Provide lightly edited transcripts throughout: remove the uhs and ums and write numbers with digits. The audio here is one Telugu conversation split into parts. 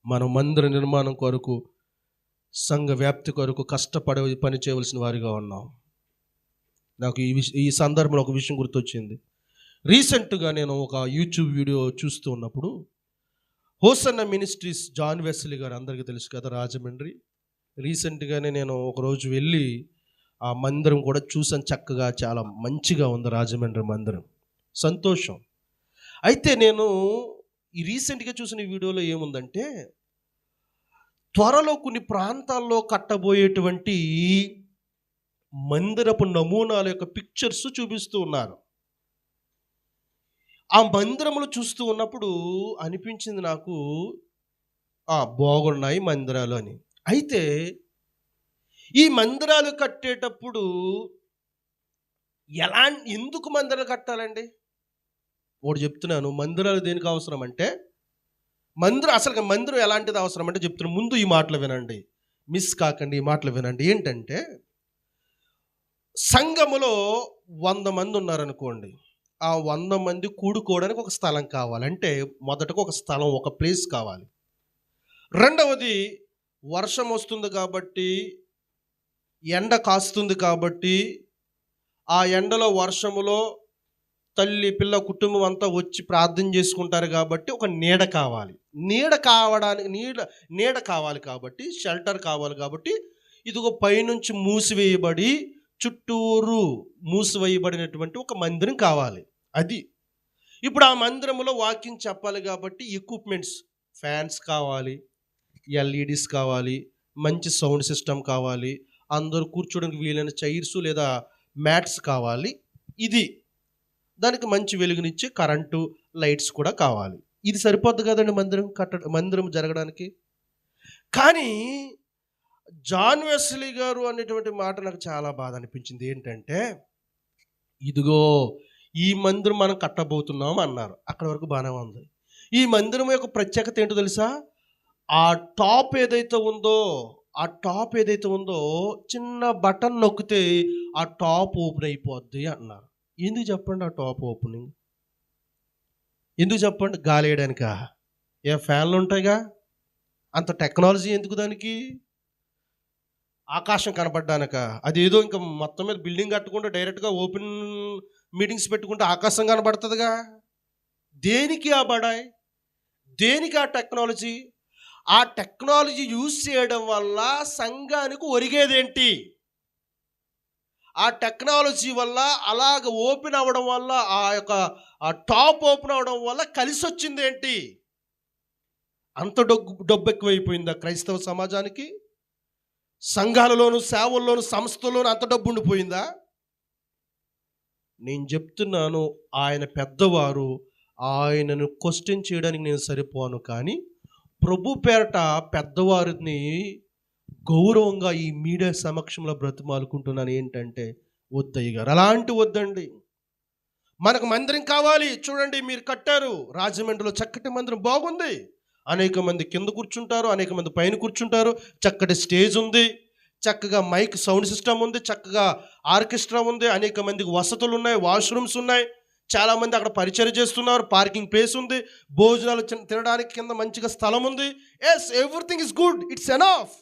మనం మందిర నిర్మాణం కొరకు, సంఘ వ్యాప్తి కొరకు కష్టపడి పని చేయవలసిన వారిగా ఉన్నాం. నాకు ఈ సందర్భంలో ఒక విషయం గుర్తొచ్చింది. రీసెంట్గా నేను ఒక యూట్యూబ్ వీడియో చూస్తూ ఉన్నప్పుడు, హోసన్న మినిస్ట్రీస్ జాన్ వెస్లీ గారు అందరికీ తెలుసు కదా, రాజమండ్రి. రీసెంట్గానే నేను ఒకరోజు వెళ్ళి ఆ మందిరం కూడా చూసాను. చక్కగా చాలా మంచిగా ఉంది రాజమండ్రి మందిరం, సంతోషం. అయితే నేను ఈ రీసెంట్గా చూసిన ఈ వీడియోలో ఏముందంటే, త్వరలో కొన్ని ప్రాంతాల్లో కట్టబోయేటువంటి మందిరపు నమూనాల యొక్క పిక్చర్స్ చూపిస్తూ ఉన్నారు. ఆ మందిరములు చూస్తూ ఉన్నప్పుడు అనిపించింది నాకు, బాగున్నాయి మందిరాలు అని. అయితే ఈ మందిరాలు కట్టేటప్పుడు ఎందుకు మందిరాలు కట్టాలండి? ఒకటి చెప్తున్నాను, మందిరాలు దేనికి అవసరం అంటే, అసలు మందిరం ఎలాంటిది అవసరం అంటే చెప్తున్నాను. ముందు ఈ మాటలు వినండి, మిస్ కాకండి, ఈ మాటలు వినండి. ఏంటంటే, సంఘములో 100 మంది ఉన్నారనుకోండి. ఆ 100 మంది కూడుకోవడానికి ఒక స్థలం కావాలి. అంటే మొదటగా ఒక స్థలం, ఒక ప్లేస్ కావాలి. రెండవది, వర్షం వస్తుంది కాబట్టి, ఎండ కాస్తుంది కాబట్టి, ఆ ఎండలో వర్షములో తల్లి పిల్ల కుటుంబం అంతా వచ్చి ప్రార్థన చేసుకుంటారు కాబట్టి ఒక నీడ కావాలి. నీడ కావాలి కాబట్టి, షెల్టర్ కావాలి కాబట్టి, ఇదిగో పైనుంచి మూసివేయబడి చుట్టూరు మూసివేయబడినటువంటి ఒక మందిరం కావాలి. అది ఇప్పుడు ఆ మందిరంలో వాకింగ్ చెప్పాలి కాబట్టి ఎక్విప్మెంట్స్, ఫ్యాన్స్ కావాలి, ఎల్ఈడీస్ కావాలి, మంచి సౌండ్ సిస్టమ్ కావాలి, అందరూ కూర్చోడానికి వీలైన చైర్స్ లేదా మ్యాట్స్ కావాలి. ఇది దానికి మంచి వెలుగునిచ్చే కరెంటు లైట్స్ కూడా కావాలి. ఇది సరిపోద్ది కదండి మందిరం జరగడానికి. కానీ జాన్ వెస్లీ గారు అనేటువంటి మాట నాకు చాలా బాధ అనిపించింది. ఏంటంటే, ఇదిగో ఈ మందిరం మనం కట్టబోతున్నాం అన్నారు. అక్కడ వరకు బాగానే ఉంది. ఈ మందిరం యొక్క ప్రత్యేకత ఏంటో తెలుసా? ఆ టాప్ ఏదైతే ఉందో చిన్న బటన్ నొక్కితే ఆ టాప్ ఓపెన్ అయిపోద్ది అన్నారు. ఎందుకు చెప్పండి ఆ టాప్ ఓపెనింగ్? ఎందుకు చెప్పండి? గాలి వేయడానికా? ఫ్యాన్లు ఉంటాయిగా, అంత టెక్నాలజీ ఎందుకు దానికి? ఆకాశం కనపడ్డానక? అదేదో ఇంకా మొత్తం మీద బిల్డింగ్ కట్టకుండా డైరెక్ట్గా ఓపెన్ మీటింగ్స్ పెట్టుకుంటే ఆకాశం కనబడుతుందిగా. దేనికి ఆ బడాయి? దేనికి ఆ టెక్నాలజీ? ఆ టెక్నాలజీ యూజ్ చేయడం వల్ల సంఘానికి ఒరిగేదేంటి? ఆ టెక్నాలజీ వల్ల అలాగ ఓపెన్ అవ్వడం వల్ల, ఆ టాప్ ఓపెన్ అవ్వడం వల్ల కలిసి వచ్చింది ఏంటి? అంత డబ్బు ఎక్కువైపోయిందా క్రైస్తవ సమాజానికి? సంఘాలలోను, సేవల్లోను, సంస్థల్లోను అంత డబ్బు ఉండిపోయిందా? నేను చెప్తున్నాను, ఆయన పెద్దవారు, ఆయనను క్వశ్చన్ చేయడానికి నేను సరిపోను. కానీ ప్రభు పేరట పెద్దవారిని గౌరవంగా ఈ మీడియా సమక్షంలో బ్రతిమాలుకుంటున్నాను. ఏంటంటే, వద్దయ్య గారు, అలాంటి వద్దండి. మనకు మందిరం కావాలి. చూడండి, మీరు కట్టారు రాజమండ్రిలో చక్కటి మందిరం, బాగుంది. అనేక మంది కింద కూర్చుంటారు, అనేక మంది పైన కూర్చుంటారు. చక్కటి స్టేజ్ ఉంది, చక్కగా మైక్ సౌండ్ సిస్టమ్ ఉంది, చక్కగా ఆర్కెస్ట్రా ఉంది, అనేక మందికి వసతులు ఉన్నాయి, వాష్రూమ్స్ ఉన్నాయి, చాలామంది అక్కడ పరిచయం చేస్తున్నారు, పార్కింగ్ ప్లేస్ ఉంది, భోజనాలు తినడానికి కింద మంచిగా స్థలం ఉంది. Yes, everything is good, it's enough.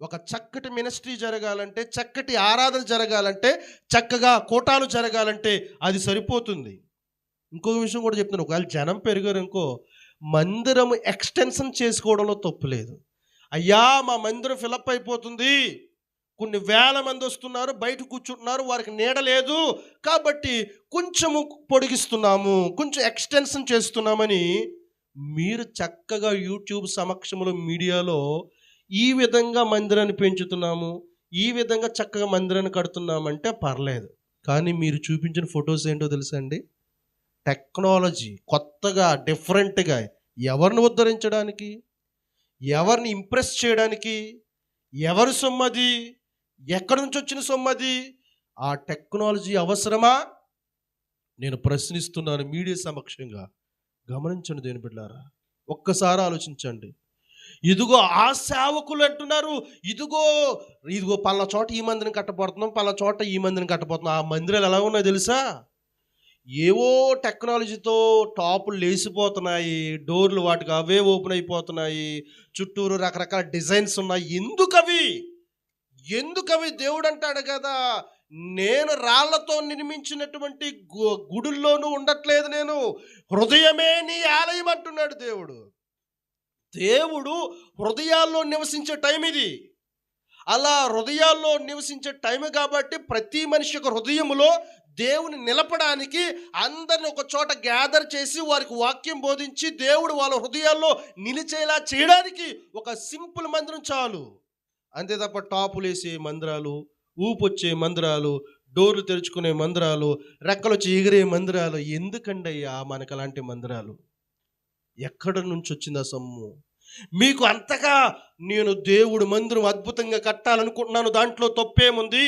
ఒక చక్కటి మినిస్ట్రీ జరగాలంటే, చక్కటి ఆరాధన జరగాలంటే, చక్కగా కోటాలు జరగాలంటే అది సరిపోతుంది. ఇంకొక విషయం కూడా చెప్తున్నాను, ఒకవేళ జనం పెరిగారు ఇంకో మందిరం ఎక్స్టెన్షన్ చేసుకోవడంలో తప్పు లేదు. అయ్యా, మా మందిరం ఫిలప్ అయిపోతుంది, కొన్ని వేల మంది వస్తున్నారు, బయట కూర్చుంటున్నారు, వారికి నీడ లేదు కాబట్టి కొంచెము పొడిగిస్తున్నాము, కొంచెం ఎక్స్టెన్షన్ చేస్తున్నామని మీరు చక్కగా యూట్యూబ్ సమక్షంలో మీడియాలో ఈ విధంగా మందిరాన్ని పెంచుతున్నాము, ఈ విధంగా చక్కగా మందిరాన్ని కడుతున్నామంటే పర్లేదు. కానీ మీరు చూపించిన ఫొటోస్ ఏంటో తెలుసా అండి? టెక్నాలజీ కొత్తగా, డిఫరెంట్గా, ఎవరిని ఉద్ధరించడానికి, ఎవరిని ఇంప్రెస్ చేయడానికి, ఎవరి సొమ్మది, ఎక్కడి నుంచి వచ్చిన సొమ్మది? ఆ టెక్నాలజీ అవసరమా? నేను ప్రశ్నిస్తున్నాను మీడియా సమక్షంగా. గమనించండి దేని బిడ్డలారా, ఒక్కసారి ఆలోచించండి. ఇదిగో ఆ సేవకులు అంటున్నారు, ఇదిగో పలానా చోట ఈ మందిరం కట్టబోతున్నాం, పలానా చోట ఈ మందిరం కట్టబోతున్నాం. ఆ మందిరాలు ఎలా ఉన్నాయో తెలుసా? ఏవో టెక్నాలజీతో టాపులు లేసిపోతున్నాయి, డోర్లు వాటికి అవే ఓపెన్ అయిపోతున్నాయి, చుట్టూరు రకరకాల డిజైన్స్ ఉన్నాయి. ఎందుకవి దేవుడు అంటాడు కదా, నేను రాళ్లతో నిర్మించినటువంటి గుడుల్లోనూ ఉండట్లేదు, నేను హృదయమే నీ ఆలయం అంటున్నాడు దేవుడు. దేవుడు హృదయాల్లో నివసించే టైం ఇది. అలా హృదయాల్లో నివసించే టైం కాబట్టి ప్రతి మనిషి యొక్క హృదయములో దేవుని నిలపడానికి అందరిని ఒక చోట గ్యాదర్ చేసి వారికి వాక్యం బోధించి దేవుడు వాళ్ళ హృదయాల్లో నిలిచేలా చేయడానికి ఒక సింపుల్ మందిరం చాలు. అంతే తప్ప టాపులు వేసే మందిరాలు, ఊపొచ్చే మందిరాలు, డోర్లు తెరుచుకునే మందిరాలు, రెక్కలు వచ్చి ఎగిరే మందిరాలు ఎందుకండి అయ్యా మనకు అలాంటి మందిరాలు? ఎక్కడి నుంచి వచ్చింది ఆ సొమ్ము? మీకు అంతగా నేను దేవుడి మందిరం అద్భుతంగా కట్టాలనుకుంటున్నాను, దాంట్లో తప్పేముంది?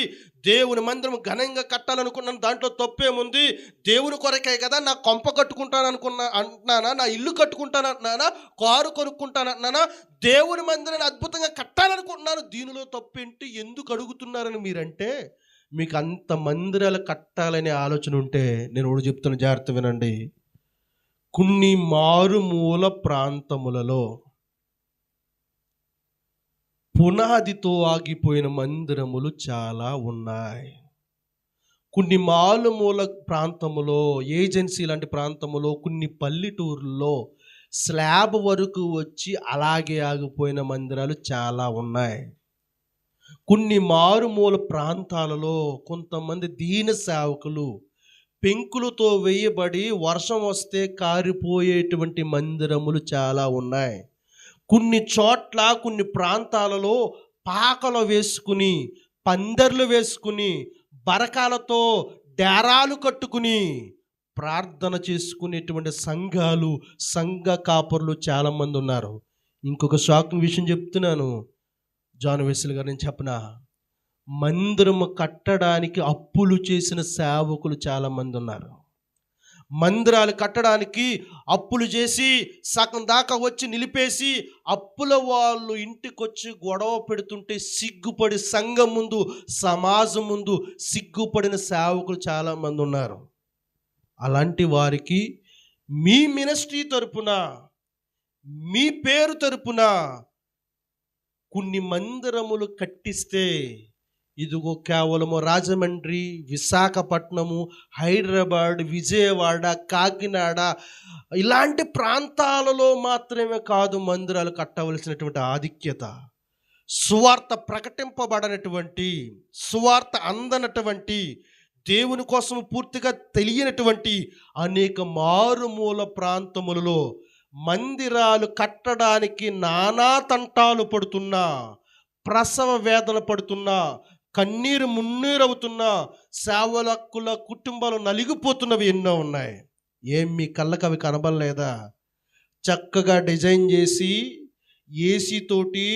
దేవుని మందిరం ఘనంగా కట్టాలనుకున్నాను, దాంట్లో తప్పేముంది? దేవుని కొరకే కదా నా కొంప కట్టుకుంటాను అంటున్నానా, నా ఇల్లు కట్టుకుంటాను అంటున్నానా, కారు కొనుక్కుంటాను అంటున్నానా? దేవుని మందిరాన్ని అద్భుతంగా కట్టాలనుకుంటున్నాను, దీనిలో తప్పేంటి, ఎందుకు అడుగుతున్నారని మీరంటే, మీకు అంత మందిరాలు కట్టాలనే ఆలోచన ఉంటే నేను ఒకటి చెప్తున్న, జాగ్రత్త వినండి. కొన్ని మారుమూల ప్రాంతములలో పునాదితో ఆగిపోయిన మందిరములు చాలా ఉన్నాయి. కొన్ని మారుమూల ప్రాంతములో, ఏజెన్సీ లాంటి ప్రాంతములో, కొన్ని పల్లెటూరుల్లో స్లాబ్ వరకు వచ్చి అలాగే ఆగిపోయిన మందిరాలు చాలా ఉన్నాయి. కొన్ని మారుమూల ప్రాంతాలలో కొంతమంది దీన సేవకులు పెంకులతో వేయబడి వర్షం వస్తే కారిపోయేటువంటి మందిరములు చాలా ఉన్నాయి. కొన్ని చోట్ల, కొన్ని ప్రాంతాలలో పాకలు వేసుకుని, పందిర్లు వేసుకుని, బరకాలతో డేరాలు కట్టుకుని ప్రార్థన చేసుకునేటువంటి సంఘాలు, సంఘ కాపరులు చాలామంది ఉన్నారు. ఇంకొక షాకింగ్ విషయం చెప్తున్నాను, జాన్ వెస్లీ గారు, నేను చెప్పనా, మందిరము కట్టడానికి అప్పులు చేసిన సేవకులు చాలామంది ఉన్నారు. మందిరాలు కట్టడానికి అప్పులు చేసి సగం దాకా వచ్చి నిలిపేసి అప్పుల వాళ్ళు ఇంటికి వచ్చి గొడవ పెడుతుంటే సిగ్గుపడి సంఘం ముందు, సమాజం ముందు సిగ్గుపడిన సేవకులు చాలామంది ఉన్నారు. అలాంటి వారికి మీ మినిస్ట్రీ తరపున, మీ పేరు తరపున కొన్ని మందిరములు కట్టిస్తే, ఇదిగో కేవలము రాజమండ్రి, విశాఖపట్నము, హైదరాబాద్, విజయవాడ, కాకినాడ ఇలాంటి ప్రాంతాలలో మాత్రమే కాదు మందిరాలు కట్టవలసినటువంటి ఆధిక్యత. సువార్త ప్రకటింపబడనటువంటి, సువార్త అందనటువంటి, దేవుని కోసం పూర్తిగా తెలియనటువంటి అనేక మారుమూల ప్రాంతములలో మందిరాలు కట్టడానికి నానా తంటాలు పడుతున్నా, ప్రసవ వేదన పడుతున్నా, కన్నీరు మున్నీరవుతున్నా, సేవకుల కుటుంబాలు నలిగిపోతున్నవి ఎన్నో ఉన్నాయి. ఏం మీ కళ్ళకు అవి కనబడలేదా? చక్కగా డిజైన్ చేసి ఏసీ తోటి,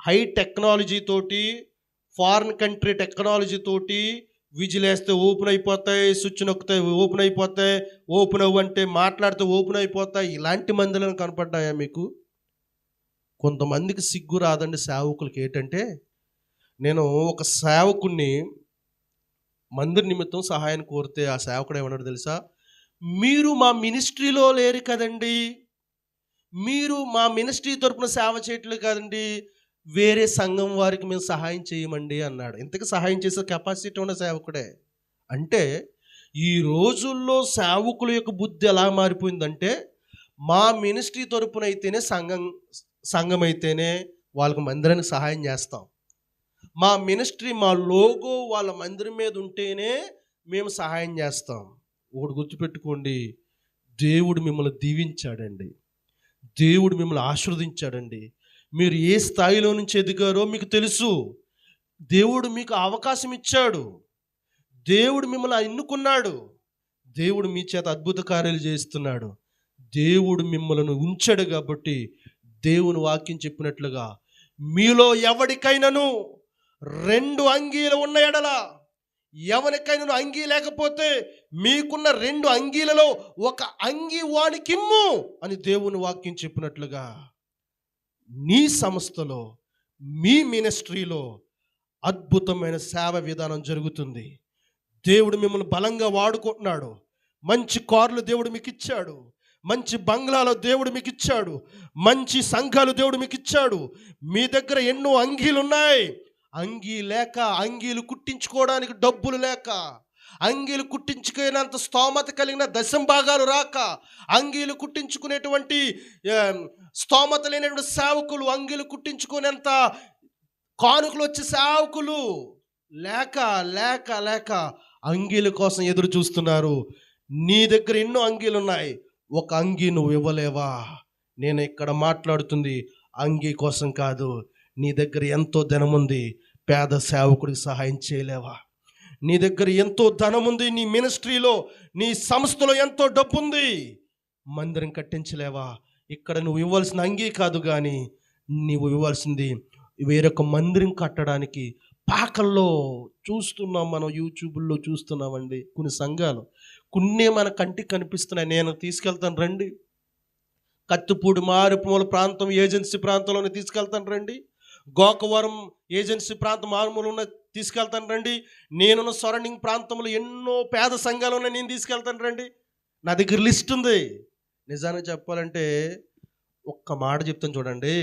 హై టెక్నాలజీ తోటి, ఫారిన్ కంట్రీ టెక్నాలజీ తోటి విజిలేస్తే ఓపెన్ అయిపోతాయి, స్విచ్ నొక్కితే ఓపెన్ అయిపోతాయి, ఓపెన్ అవ్వంటే మాట్లాడితే ఓపెన్ అయిపోతాయి. ఇలాంటి మందిరాలు కనపడ్డాయా మీకు? కొంతమందికి సిగ్గు రాదండి సేవకులకి. ఏంటంటే, నేను ఒక సేవకుడిని మందిర నిమిత్తం సహాయం కోరితే ఆ సేవకుడు ఏమన్నాడు తెలుసా? మీరు మా మినిస్ట్రీలో లేరు కదండి, మీరు మా మినిస్ట్రీ తరపున సేవ చేయట్లేదు కదండి, వేరే సంఘం వారికి మేము సహాయం చేయమండి అన్నాడు. ఇంతకు సహాయం చేసే కెపాసిటీ ఉన్న సేవకుడే. అంటే ఈ రోజుల్లో సేవకుల యొక్క బుద్ధి ఎలా మారిపోయిందంటే, మా మినిస్ట్రీ తరపున అయితేనే సంఘం అయితేనే వాళ్ళకి మందిరానికి సహాయం చేస్తాం, మా మినిస్ట్రీ, మా లోగో వాళ్ళ మందిరం మీద ఉంటేనే మేము సహాయం చేస్తాం. ఒకటి గుర్తుపెట్టుకోండి, దేవుడు మిమ్మల్ని దీవించాడండి, దేవుడు మిమ్మల్ని ఆశీర్వదించాడండి. మీరు ఏ స్థాయిలో నుంచి ఎదిగారో మీకు తెలుసు. దేవుడు మీకు అవకాశం ఇచ్చాడు, దేవుడు మిమ్మల్ని ఎన్నుకున్నాడు, దేవుడు మీ చేత అద్భుత కార్యాలు చేస్తున్నాడు. దేవుడు మిమ్మల్ని ఉంచాడు కాబట్టి దేవుని వాక్యం చెప్పినట్లుగా, మీలో ఎవరికైనాను 2 అంగీలు ఉన్న ఎడల, ఎవరికైనా అంగీ లేకపోతే మీకున్న 2 అంగీలలో ఒక అంగీ వానికిమ్ము అని దేవుని వాక్యం చెప్పినట్లుగా, నీ సంస్థలో, మీ మినిస్ట్రీలో అద్భుతమైన సేవ విధానం జరుగుతుంది. దేవుడు మిమ్మల్ని బలంగా వాడుకుంటున్నాడు. మంచి కార్లు దేవుడు మీకు ఇచ్చాడు, మంచి బంగ్లాలో దేవుడు మీకు ఇచ్చాడు, మంచి సంఘాలు దేవుడు మీకు ఇచ్చాడు. మీ దగ్గర ఎన్నో అంగీలు ఉన్నాయి. అంగీ లేక, అంగీలు కుట్టించుకోవడానికి డబ్బులు లేక, అంగీలు కుట్టించుకునేంత స్తోమత కలిగిన దశంభాగాలు రాక, అంగీలు కుట్టించుకునేటువంటి స్తోమత లేనటువంటి సేవకులు, అంగీలు కుట్టించుకునేంత కానుకలు వచ్చే సేవకులు లేక లేక లేక అంగీల కోసం ఎదురు చూస్తున్నారు. నీ దగ్గర ఎన్నో అంగీలు ఉన్నాయి, ఒక అంగీ నువ్వు ఇవ్వలేవా? నేను ఇక్కడ మాట్లాడుతుంది అంగీ కోసం కాదు. నీ దగ్గర ఎంతో ధనం ఉంది, పేద సేవకుడికి సహాయం చేయలేవా? నీ దగ్గర ఎంతో ధనం ఉంది, నీ మినిస్ట్రీలో, నీ సంస్థలో ఎంతో డబ్బు ఉంది, మందిరం కట్టించలేవా? ఇక్కడ నువ్వు ఇవ్వాల్సిన అంగీ కాదు, కానీ నువ్వు ఇవ్వాల్సింది వేరొక మందిరం కట్టడానికి. పాకల్లో చూస్తున్నాం, మనం యూట్యూబ్లో చూస్తున్నామండి. కొన్ని సంఘాలు, కొన్ని మన కంటికి కనిపిస్తున్నాయి. నేను తీసుకెళ్తాను రండి, కత్తిపూడి మారుమూల ప్రాంతం ఏజెన్సీ ప్రాంతంలోనే తీసుకెళ్తాను రండి, గోకవరం ఏజెన్సీ ప్రాంతం మారుమూల ఉన్న తీసుకెళ్తాను రండి, నేనున్న సరౌండింగ్ ప్రాంతంలో ఎన్నో పేద సంఘాలు ఉన్నాయి, నేను తీసుకెళ్తాను రండి. నా దగ్గర లిస్ట్ ఉంది. నిజానికి చెప్పాలంటే ఒక్క మాట చెప్తాను చూడండి,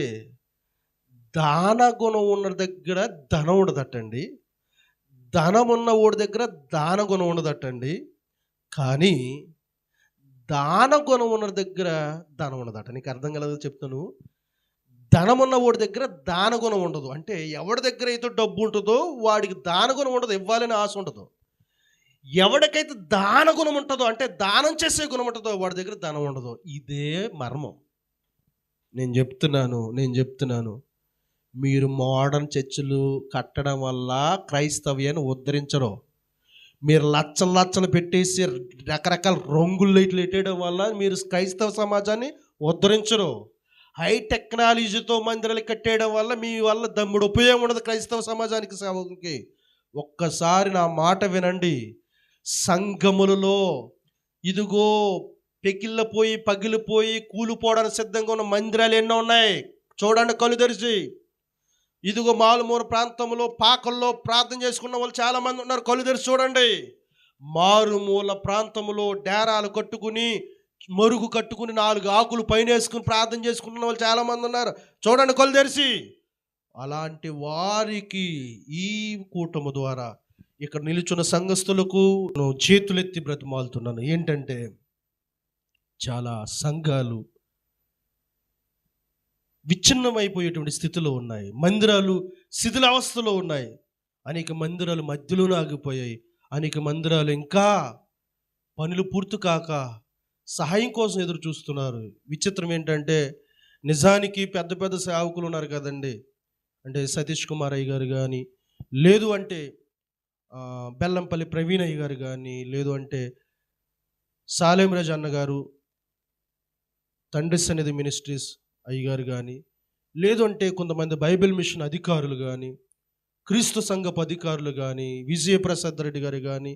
దాన గుణం ఉన్న దగ్గర ధనం ఉండదటండి, ధనం ఉన్న వాడి దగ్గర దాన గుణం ఉండదటండి. కానీ దాన గుణం ఉన్న దగ్గర ధనం ఉండదట. నీకు అర్థం కలదో చెప్తాను. ధనం ఉన్న వాడి దగ్గర దాన గుణం ఉండదు. అంటే ఎవడి దగ్గర అయితే డబ్బు ఉంటుందో వాడికి దాన గుణం ఉండదు, ఇవ్వాలని ఆశ ఉండదు. ఎవడికైతే దాన గుణం ఉంటుందో, అంటే దానం చేసే గుణం ఉంటుందో, వాడి దగ్గర ధనం ఉండదు. ఇదే మర్మం. నేను చెప్తున్నాను మీరు మోడర్న్ చర్చిలు కట్టడం వల్ల క్రైస్తవ్యాన్ని ఉద్ధరించరు. మీరు లచ్చలు పెట్టేసి రకరకాల రంగులు లైట్లు పెట్టేయడం వల్ల మీరు క్రైస్తవ సమాజాన్ని ఉద్ధరించరు. హై టెక్నాలజీతో మందిరాలు కట్టేయడం వల్ల మీ వల్ల దమ్ముడు ఉపయోగం ఉండదు క్రైస్తవ సమాజానికి, సేవకులకి. ఒక్కసారి నా మాట వినండి. సంఘములలో ఇదిగో పగిలిపోయి కూలిపోవడానికి సిద్ధంగా ఉన్న మందిరాలు ఎన్నో ఉన్నాయి. చూడండి కళ్ళు తెరిచి. ఇదిగో మారుమూల ప్రాంతంలో పాకల్లో ప్రార్థన చేసుకున్న వాళ్ళు చాలామంది ఉన్నారు. కళ్ళు తెరిచి చూడండి. మారుమూల ప్రాంతంలో డేరాలు కట్టుకుని, మరుగు కట్టుకుని, 4 ఆకులు పైన వేసుకుని ప్రార్థన చేసుకుంటున్న వాళ్ళు చాలామంది ఉన్నారు. చూడండి కళ్ళు తెరిచి. అలాంటి వారికి ఈ కూటమి ద్వారా ఇక్కడ నిలుచున్న సంఘస్థులకు చేతులెత్తి బ్రతిమాలుతున్నాను. ఏంటంటే చాలా సంఘాలు విచ్ఛిన్నమైపోయేటువంటి స్థితిలో ఉన్నాయి, మందిరాలు శిథిలావస్థలో ఉన్నాయి, అనేక మందిరాలు మధ్యలోనే ఆగిపోయాయి, అనేక మందిరాలు ఇంకా పనులు పూర్తి కాక సహాయం కోసం ఎదురు చూస్తున్నారు. విచిత్రం ఏంటంటే నిజానికి పెద్ద పెద్ద సేవకులు ఉన్నారు కదండి, అంటే సతీష్ కుమార్ అయ్య గారు కానీ, లేదు అంటే బెల్లంపల్లి ప్రవీణ్ అయ్య గారు కానీ, లేదు అంటే సాలేంరాజు అన్న గారు, తండ్రి సన్నిధి మినిస్ట్రీస్ అయ్యగారు కానీ, లేదు అంటే కొంతమంది బైబిల్ మిషన్ అధికారులు కానీ, క్రీస్తు సంఘపు అధికారులు కానీ, విజయప్రసాద్ రెడ్డి గారు కానీ,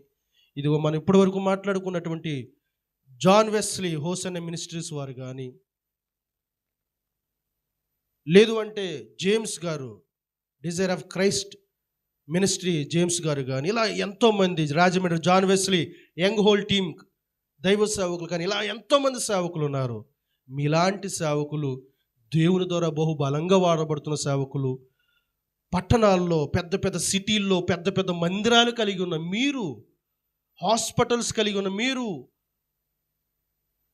ఇదిగో మనం ఇప్పటివరకు మాట్లాడుకున్నటువంటి జాన్ వెస్లీ హోసన్న మినిస్ట్రీస్ వారు కానీ, లేదు అంటే జేమ్స్ గారు desire of Christ ministry James గారు కానీ, ఇలా ఎంతోమంది, Rajahmundry John Wesley young whole team దైవ సేవకులు కానీ, ఇలా ఎంతోమంది సేవకులు ఉన్నారు. మీలాంటి సేవకులు, దేవుని ద్వారా బహుబలంగా వాడబడుతున్న సేవకులు, పట్టణాల్లో, పెద్ద పెద్ద సిటీల్లో పెద్ద పెద్ద మందిరాలు కలిగి ఉన్న మీరు, హాస్పిటల్స్ కలిగి ఉన్న మీరు,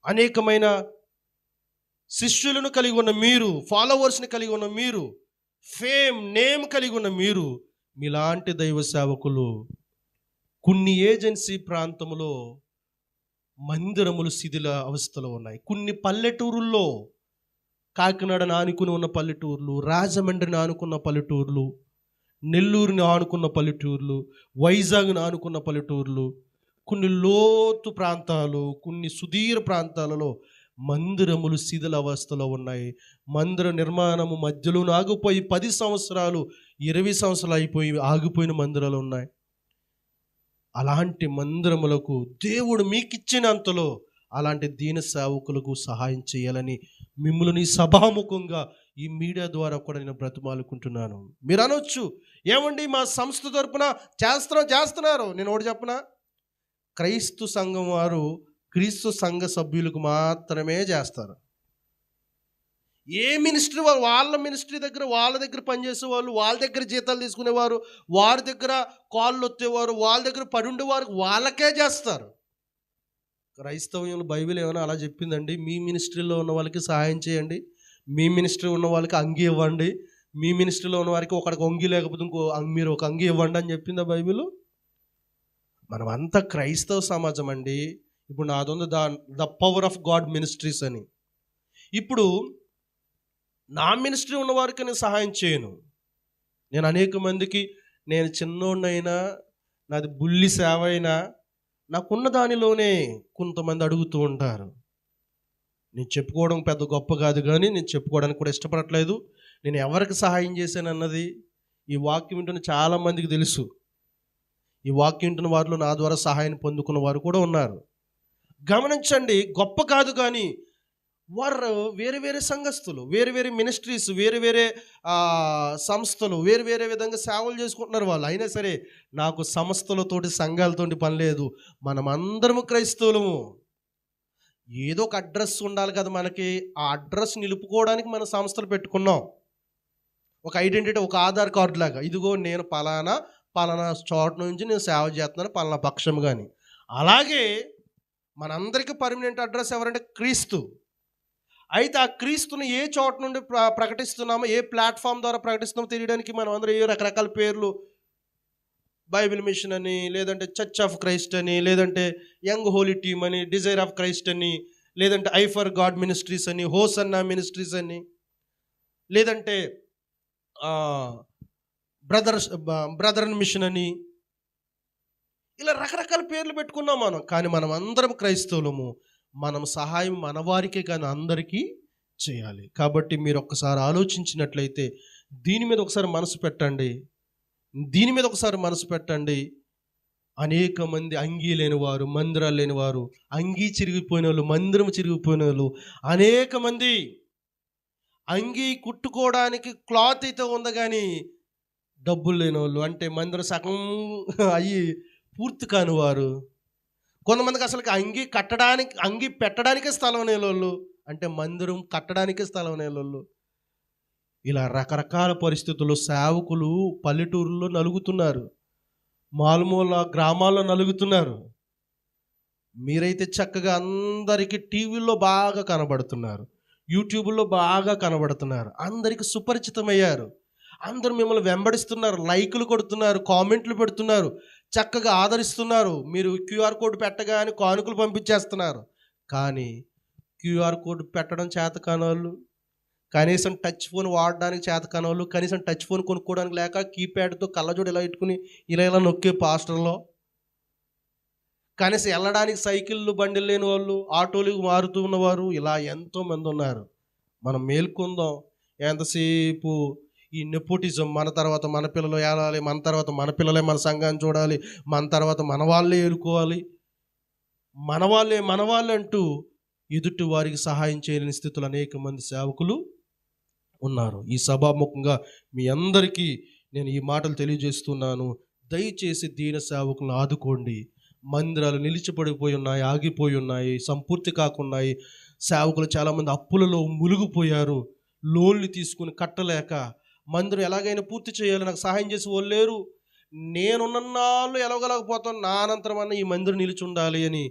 అనేకమైన శిష్యులను కలిగి ఉన్న మీరు, ఫాలోవర్స్ని కలిగి ఉన్న మీరు, ఫేమ్ నేమ్ కలిగి ఉన్న మీరు, మీలాంటి దైవ సేవకులు కొన్ని ఏజెన్సీ ప్రాంతంలో మందిరములు శిథిల అవస్థలో ఉన్నాయి. కొన్ని పల్లెటూరుల్లో, కాకినాడను ఆనుకుని ఉన్న పల్లెటూర్లు, రాజమండ్రిని ఆనుకున్న పల్లెటూర్లు, నెల్లూరుని ఆనుకున్న పల్లెటూర్లు, వైజాగ్ని ఆనుకున్న పల్లెటూర్లు, కొన్ని లోతు ప్రాంతాలు, కొన్ని సుదీర ప్రాంతాలలో మందిరములు శిథిల అవస్థలో ఉన్నాయి. మందిర నిర్మాణము మధ్యలో ఆగిపోయి 10 సంవత్సరాలు 20 సంవత్సరాలు అయిపోయి ఆగిపోయిన మందిరాలు ఉన్నాయి. అలాంటి మందిరములకు దేవుడు మీకు ఇచ్చినంతలో అలాంటి దీన సేవకులకు సహాయం చేయాలని మిమ్మల్ని సభాముఖంగా ఈ మీడియా ద్వారా కూడా నేను బ్రతిమాలుకుంటున్నాను. మీరు అనొచ్చు, ఏమండి మా సంస్థ తరపున చేస్తున్నారు. నేను ఒకటి చెప్పనా, క్రైస్తు సంఘం వారు క్రీస్తు సంఘ సభ్యులకు మాత్రమే చేస్తారు. ఏ మినిస్ట్రీ వాళ్ళ మినిస్ట్రీ దగ్గర వాళ్ళ దగ్గర పనిచేసే వాళ్ళు, వాళ్ళ దగ్గర జీతాలు తీసుకునేవారు, వారి దగ్గర కాళ్ళు వచ్చేవారు, వాళ్ళ దగ్గర పడి ఉండేవారు వాళ్ళకే చేస్తారు. క్రైస్తవ్యంలో బైబిల్ ఏమైనా అలా చెప్పిందండి? మీ మినిస్ట్రీలో ఉన్న వాళ్ళకి సహాయం చేయండి, మీ మినిస్ట్రీ ఉన్న వాళ్ళకి అంగి ఇవ్వండి, మీ మినిస్ట్రీలో ఉన్న వారికి ఒకడికి అంగి లేకపోతే మీరు ఒక అంగి ఇవ్వండి అని చెప్పిందా బైబిల్? మనం అంతా క్రైస్తవ సమాజం అండి. ఇప్పుడు నాది the power of God ministries అని. ఇప్పుడు నా మినిస్ట్రీ ఉన్న వారికి నేను సహాయం చేయను. నేను అనేక మందికి, నేను చిన్నోడినైనా, నాది బుల్లి సేవ అయినా, నాకున్న దానిలోనే కొంతమంది అడుగుతూ ఉంటారు. నేను చెప్పుకోవడం పెద్ద గొప్ప కాదు, కానీ నేను చెప్పుకోవడానికి కూడా ఇష్టపడట్లేదు. నేను ఎవరికి సహాయం చేశాను అన్నది ఈ వాక్యం వింటున్న చాలామందికి తెలుసు. ఈ వాక్యం వింటున్న వారిలో నా ద్వారా సహాయం పొందుకున్న వారు కూడా ఉన్నారు. గమనించండి, గొప్ప కాదు కానీ వారు వేరే వేరే సంఘస్థులు, వేరే వేరే మినిస్ట్రీస్, వేరే వేరే సంస్థలు, వేరే వేరే విధంగా సేవలు చేసుకుంటున్నారు వాళ్ళు. అయినా సరే నాకు సంస్థలతోటి సంఘాలతోటి పని లేదు. మనం అందరము క్రైస్తవులము. ఏదో ఒక అడ్రస్ ఉండాలి కదా మనకి. ఆ అడ్రస్ నిలుపుకోవడానికి మన సంస్థలు పెట్టుకున్నాం. ఒక ఐడెంటిటీ, ఒక ఆధార్ కార్డు లాగా. ఇదిగో నేను పలానా చోట నుంచి నేను సేవ చేస్తున్నాను, పలానా పక్షం. కానీ అలాగే మనందరికీ పర్మనెంట్ అడ్రస్ ఎవరంటే క్రీస్తు. అయితే ఆ క్రీస్తుని ఏ చోట నుండి ప్రకటిస్తున్నామో, ఏ ప్లాట్ఫామ్ ద్వారా ప్రకటిస్తున్నామో తెలియడానికి మనం అందరూ ఏ రకరకాల పేర్లు, బైబిల్ మిషన్ అని, లేదంటే చర్చ్ ఆఫ్ క్రైస్ట్ అని, లేదంటే యంగ్ హోలీ టీమ్ అని, డిజైర్ ఆఫ్ క్రైస్ట్ అని, లేదంటే ఐ ఫర్ గాడ్ మినిస్ట్రీస్ అని, హోసన్నా మినిస్ట్రీస్ అని, లేదంటే బ్రదర్ మిషన్ అని, ఇలా రకరకాల పేర్లు పెట్టుకున్నాం మనం. కానీ మనం అందరం క్రైస్తవులము. మనం సహాయం మన వారికే కానీ అందరికీ చేయాలి. కాబట్టి మీరు ఒక్కసారి ఆలోచించినట్లయితే దీని మీద ఒకసారి మనసు పెట్టండి. అనేక మంది అంగీ లేనివారు, మందిరాలు లేనివారు, అంగీ చిరిగిపోయిన వాళ్ళు, మందిరం చిరిగిపోయిన వాళ్ళు అనేక మంది. అంగీ కుట్టుకోవడానికి క్లాత్ అయితే ఉంది కానీ డబ్బులు లేని వాళ్ళు, అంటే మందిరం సగం అయ్యి పూర్తి కాని వారు, కొంతమందికి అసలు అంగి పెట్టడానికే స్థలం అనేవాళ్ళు, అంటే మందిరం కట్టడానికే స్థలం అనేవాళ్ళు. ఇలా రకరకాల పరిస్థితుల్లో సేవకులు పల్లెటూరులో నలుగుతున్నారు, మారుమూల గ్రామాల్లో నలుగుతున్నారు. మీరైతే చక్కగా అందరికీ టీవీల్లో బాగా కనబడుతున్నారు, యూట్యూబ్లో బాగా కనబడుతున్నారు, అందరికీ సుపరిచితమయ్యారు. అందరూ మిమ్మల్ని వెంబడిస్తున్నారు, లైకులు కొడుతున్నారు, కామెంట్లు పెడుతున్నారు, చక్కగా ఆదరిస్తున్నారు. మీరు క్యూఆర్ కోడ్ పెట్టగానే కానుకలు పంపించేస్తున్నారు. కానీ క్యూఆర్ కోడ్ పెట్టడం చేత కానోళ్ళు, కనీసం టచ్ ఫోన్ వాడడానికి చేత కానోళ్ళు, కనీసం టచ్ ఫోన్ కొనుక్కోవడానికి లేక కీప్యాడ్తో కళ్ళజోడు ఇలా పెట్టుకుని ఇలా నొక్కే పాస్టర్లో, కనీసం వెళ్ళడానికి సైకిళ్ళు బండిలు లేని వాళ్ళు, ఆటోలు మారుతూ ఉన్నవారు, ఇలా ఎంతోమంది ఉన్నారు. మనం మేల్కొందాం. ఎంతసేపు ఈ నెపోటిజం, మన తర్వాత మన పిల్లలు ఏలాలి, మన తర్వాత మన పిల్లలే మన సంఘాన్ని చూడాలి, మన తర్వాత మన వాళ్ళే ఏలుకోవాలి, మన వాళ్ళే అంటూ ఎదుటి వారికి సహాయం చేయలేని స్థితిలో అనేక మంది సేవకులు ఉన్నారు. ఈ సభాముఖంగా మీ అందరికీ నేను ఈ మాటలు తెలియజేస్తున్నాను. దయచేసి దీన సేవకులను ఆదుకోండి. మందిరాలు నిలిచిపడిపోయి ఉన్నాయి, ఆగిపోయి ఉన్నాయి, సంపూర్తి కాకున్నాయి. సేవకులు చాలామంది అప్పులలో మునిగిపోయారు, లోన్లు తీసుకుని కట్టలేక. మందిరం ఎలాగైనా పూర్తి చేయాలి, నాకు సహాయం చేసి వాళ్ళు లేరు, నేనున్నాళ్ళు ఎలాగలేకపోతాను, నా అనంతరం అన్న ఈ మందిరం నిలిచి ఉండాలి అని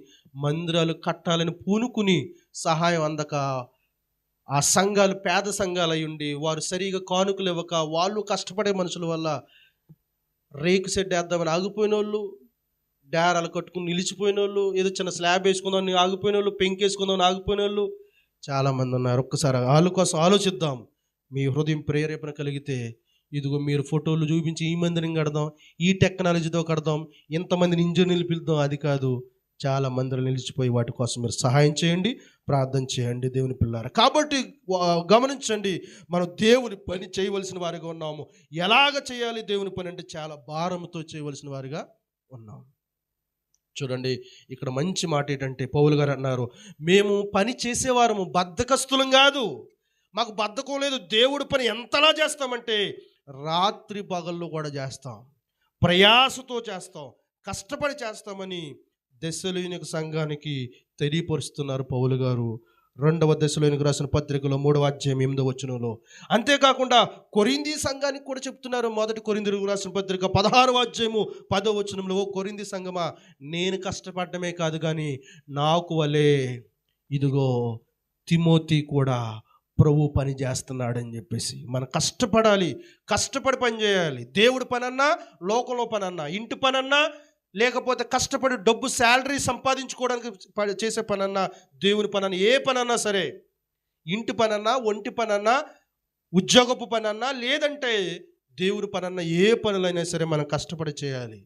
మందిరాలు కట్టాలని పూనుకుని సహాయం అందక ఆ సంఘాలు పేద సంఘాలు అయి ఉండి వారు సరిగా కానుకలు ఇవ్వక, వాళ్ళు కష్టపడే మనుషుల వల్ల రేకు షెడ్ వేద్దామని ఆగిపోయిన వాళ్ళు, డేరాలు కట్టుకుని నిలిచిపోయిన వాళ్ళు, ఏదో చిన్న స్లాబ్ వేసుకుందామని ఆగిపోయిన వాళ్ళు, పెంకేసుకుందామని ఆగిపోయిన వాళ్ళు చాలామంది ఉన్నారు. ఒక్కసారి వాళ్ళ కోసం ఆలోచిద్దాం. మీ హృదయం ప్రేరేపణ కలిగితే ఇదిగో మీరు ఫోటోలు చూపించి ఈ మందిరం కడదాం, ఈ టెక్నాలజీతో కడదాం, ఇంతమందిని ఇంజనీర్లు పిలుద్దాం, అది కాదు. చాలా మందిరం నిలిచిపోయి వాటి కోసం మీరు సహాయం చేయండి, ప్రార్థన చేయండి దేవుని పిల్లారా. కాబట్టి గమనించండి, మనం దేవుని పని చేయవలసిన వారిగా ఉన్నాము. ఎలాగ చేయాలి దేవుని పని అంటే చాలా భారంతో చేయవలసిన వారిగా ఉన్నాము. చూడండి, ఇక్కడ మంచి మాట ఏంటంటే పౌలు గారు అన్నారు, మేము పని చేసేవారము బద్ధకస్తులం కాదు, మాకు బద్ధకం లేదు. దేవుడి పని ఎంతలా చేస్తామంటే రాత్రి పగళ్ళు కూడా చేస్తాం, ప్రయాసతో చేస్తాం, కష్టపడి చేస్తామని దెస్సలోనిక సంఘానికి తెలియపరుస్తున్నారు పౌలు గారు 2వ దెస్సలోనిక రాసిన పత్రికలో 3వ అధ్యాయం 8వ వచనంలో. అంతేకాకుండా కొరింథీ సంఘానికి కూడా చెప్తున్నారు. 1 కొరింథీయులకు రాసిన పత్రిక 16వ అధ్యాయము 10వ వచనంలో, ఓ కొరింథీ సంఘమా, నేను కష్టపడటమే కాదు కానీ నాకు వలే ఇదిగో తిమోతి కూడా ప్రభు పని చేస్తున్నాడని చెప్పేసి. మనం కష్టపడాలి, కష్టపడి పని చేయాలి. దేవుడి పనన్నా, లోకంలో పనన్నా, ఇంటి పనన్నా, లేకపోతే కష్టపడి డబ్బు శాలరీ సంపాదించుకోవడానికి చేసే పనన్నా, దేవుని పనన్నా, ఏ పనన్నా సరే, ఇంటి పనన్నా, ఒంటి పనన్నా, ఉద్యోగపు పనన్నా, లేదంటే దేవుని పనన్నా, ఏ పనులైనా సరే మనం కష్టపడి చేయాలి.